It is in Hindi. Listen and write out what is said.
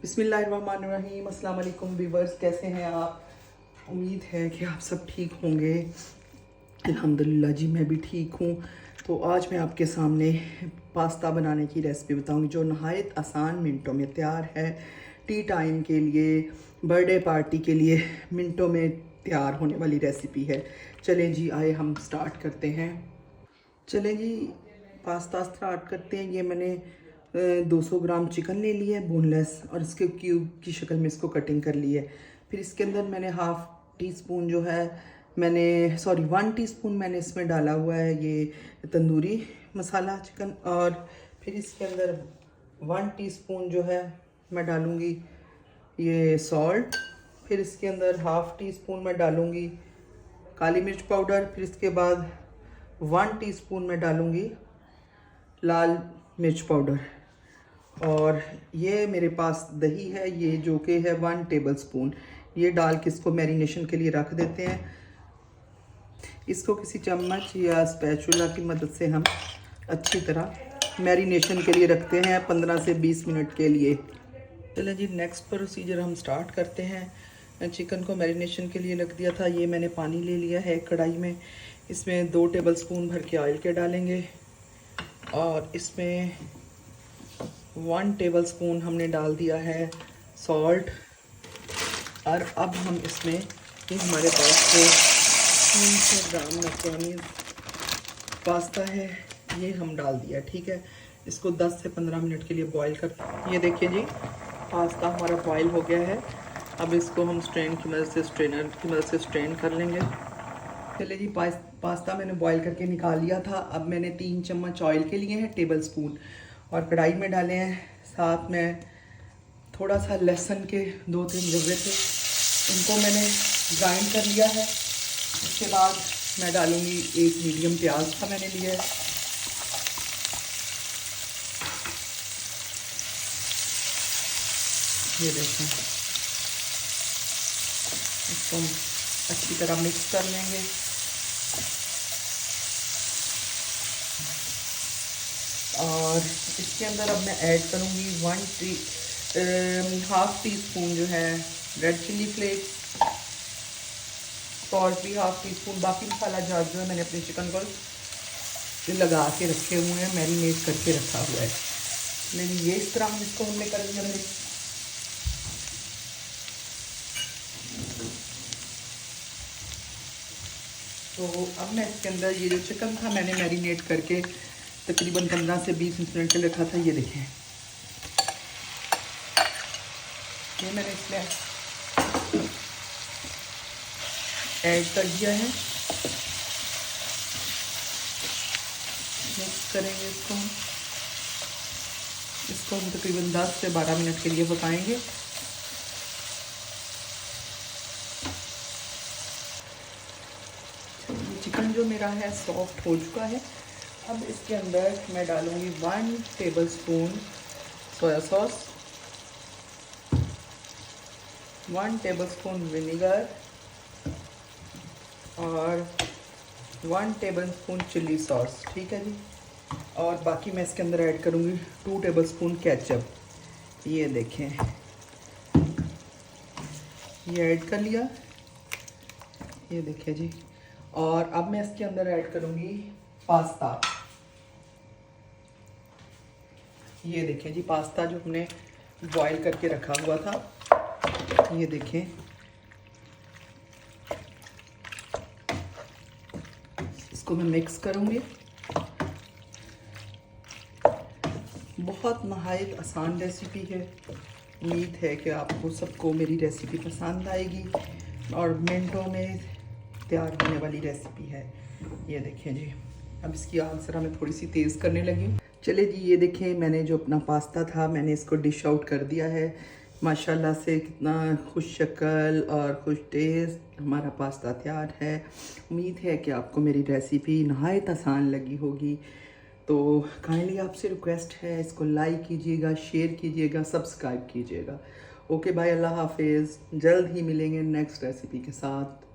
बिस्मिल्लाहिर्रहमानिर्रहीम। अस्सलाम वालेकुम व्यूअर्स, कैसे हैं आप? उम्मीद है कि आप सब ठीक होंगे। अल्हम्दुलिल्लाह जी, मैं भी ठीक हूँ। तो आज मैं आपके सामने पास्ता बनाने की रेसिपी बताऊँगी जो नहायत आसान मिनटों में तैयार है। टी टाइम के लिए, बर्थडे पार्टी के लिए मिनटों में तैयार होने वाली रेसिपी है। चलें जी, आए हम स्टार्ट करते हैं। चलें जी, पास्ता स्टार्ट करते हैं। ये मैंने 200 ग्राम चिकन ले लिया है बोनलेस, और इसके क्यूब की शक्ल में इसको कटिंग कर ली है। फिर इसके अंदर मैंने 1/2 टीस्पून जो है मैंने 1 टीस्पून मैंने इसमें डाला हुआ है ये तंदूरी मसाला चिकन। और फिर इसके अंदर 1 टीस्पून जो है मैं डालूँगी ये सॉल्ट। फिर इसके अंदर 1/2 टीस्पून मैं डालूँगी काली मिर्च पाउडर। फिर इसके बाद 1 टीस्पून मैं डालूँगी लाल मिर्च पाउडर। और ये मेरे पास दही है, ये जो कि है 1 टेबलस्पून। ये डाल के इसको मैरिनेशन के लिए रख देते हैं। इसको किसी चम्मच या स्पैचुला की मदद से हम अच्छी तरह मैरिनेशन के लिए रखते हैं 15 से 20 मिनट के लिए। चलिए जी, नेक्स्ट प्रोसीजर हम स्टार्ट करते हैं। चिकन को मैरिनेशन के लिए रख दिया था। ये मैंने पानी ले लिया है कढ़ाई में। इसमें 2 टेबलस्पून भर के ऑयल के डालेंगे, और इसमें 1 टेबलस्पून हमने डाल दिया है सॉल्ट। और अब हम इसमें हमारे पास जो 300 ग्राम मकरोनी पास्ता है ये हम डाल दिया, ठीक है। इसको 10 से 15 मिनट के लिए बॉईल कर। ये देखिए जी, पास्ता हमारा बॉईल हो गया है। अब इसको हम स्ट्रेनर की मदद से स्ट्रेन कर लेंगे। चलिए जी, पास्ता मैंने बॉईल करके निकाल लिया था। अब मैंने 3 चम्मच ऑयल के लिए हैं टेबलस्पून, और कढ़ाई में डाले हैं। साथ में थोड़ा सा लहसुन के 2-3 जर्रे थे, इनको मैंने ग्राइंड कर लिया है। उसके बाद मैं डालूँगी 1 मीडियम प्याज का मैंने लिया है। ये देखें, इसको हम अच्छी तरह मिक्स कर लेंगे। और इसके अंदर अब मैं ऐड करूँगी 1/2 टीस्पून जो है रेड चिली फ्लेक्स, सॉल्ट भी 1/2 टीस्पून। बाकी मसाला जार जो है मैंने अपने चिकन को लगा के रखे हुए हैं, मैरिनेट करके रखा हुआ है। लेकिन ये इस तरह हम इसको हमने कर लिया हमने। तो अब मैं इसके अंदर ये जो चिकन था मैंने मैरिनेट करके तकरीबन 15 से 20 मिनट के लिए रखा था, ये देखें, ये मैंने इसमें ऐड कर दिया है। मिक्स करेंगे इसको हम तकरीबन 10 से 12 मिनट के लिए पकाएंगे। चिकन जो मेरा है सॉफ्ट हो चुका है। अब इसके अंदर मैं डालूँगी 1 tablespoon soya sauce, 1 tablespoon vinegar, और 1 टेबलस्पून चिली सॉस, ठीक है जी। और बाकी मैं इसके अंदर ऐड करूँगी 2 टेबलस्पून केचप। ये देखें, ये ऐड कर लिया, ये देखिए जी। और अब मैं इसके अंदर ऐड करूँगी पास्ता। ये देखें जी, पास्ता जो हमने बॉईल करके रखा हुआ था, ये देखें। इसको मैं मिक्स करूँगी। बहुत नहायत आसान रेसिपी है। उम्मीद है कि आपको सबको मेरी रेसिपी पसंद आएगी, और मिनटों में तैयार होने वाली रेसिपी है। ये देखें जी, अब इसकी आग ज़रा मैं थोड़ी सी तेज़ करने लगी। चले जी, ये देखें, मैंने जो अपना पास्ता था मैंने इसको डिश आउट कर दिया है। माशाल्लाह से कितना खुश शक्ल और खुश टेस्ट हमारा पास्ता तैयार है। उम्मीद है कि आपको मेरी रेसिपी नहायत आसान लगी होगी। तो काइंडली आपसे रिक्वेस्ट है, इसको लाइक कीजिएगा, शेयर कीजिएगा, सब्सक्राइब कीजिएगा। ओके बाय, अल्लाह हाफिज़। जल्द ही मिलेंगे नेक्स्ट रेसिपी के साथ।